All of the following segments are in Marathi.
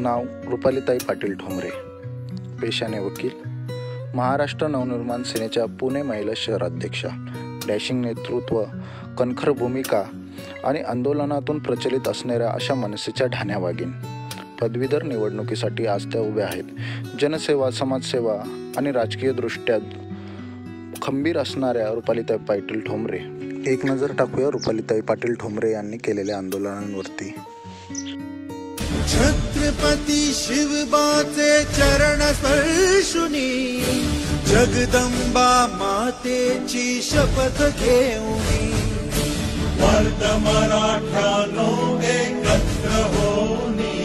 नाव रुपालीताई पाटील ठोंबरे, पेशाने वकील, महाराष्ट्र नवनिर्माण सेनेच्या पुणे महिला शहराध्यक्षा, डॅशिंग नेतृत्व, कणखर भूमिका आणि आंदोलनातून प्रचलित असणाऱ्या अशा मनसेच्या ढाण्या वागीन. पदवीधर निवडणुकीसाठी आज त्या उभ्या आहेत. जनसेवा, समाजसेवा आणि राजकीय दृष्ट्या खंबीर असणाऱ्या रुपालीताई पाटील ठोंबरे. एक नजर टाकूया रुपालीताई पाटील ठोंबरे यांनी केलेल्या आंदोलनांवरती. छत्रपती शिवबाचे चरण स्पर्शुनी जगदंबा मातेची शपथ घेऊनी वर्तमानाठ्यानो एकत्र होनी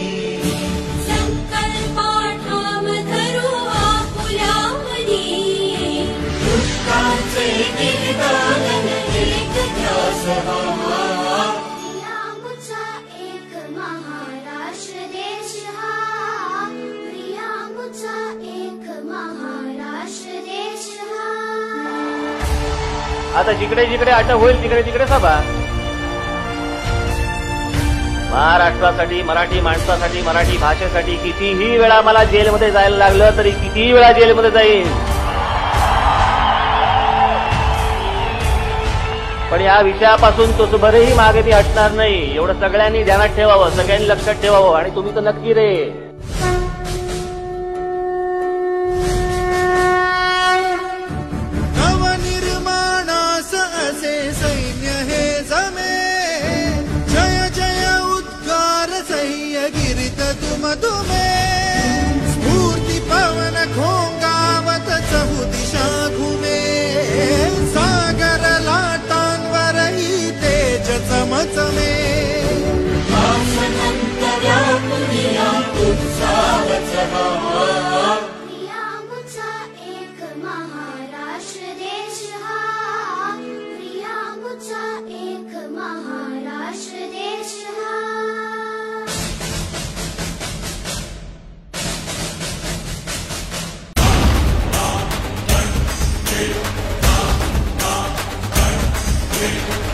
संकल्पाठाम धरू आपुल्यावनी दुष्टांचे निदान एक ध्यास हा प्रियांबूचा एक महाराष्ट्र देश हा प्रियांबूचा एक महाराष्ट्र देश हा. आता जिकडे जिकडे अटक होईल तिकडे तिकडे सभा. महाराष्ट्रासाठी, मराठी माणसासाठी, मराठी भाषेसाठी कितीही वेळा मला जेलमध्ये जायला लागलं तरी कितीही वेळा जेलमध्ये जाईल, पण या विषयापासून तुझभरही मागे मी हटणार नाही. एवढं सगळ्यांनी ध्यानात ठेवावं, सगळ्यांनी लक्षात ठेवावं. आणि तुम्ही तर नक्की रे. नवनिर्माणास असे सैन्य हे जमे जय जय उद्गार सह्य गिरित तुम तुमे स्फूर्ती पवन घोंगावत चहु दिशा घुमे सागर लाटांवरही तेज चमचमे प्रियांबूचा एक महाराष्ट्र देश हा प्रियांबूचा एक महाराष्ट्र देश हा. Hey!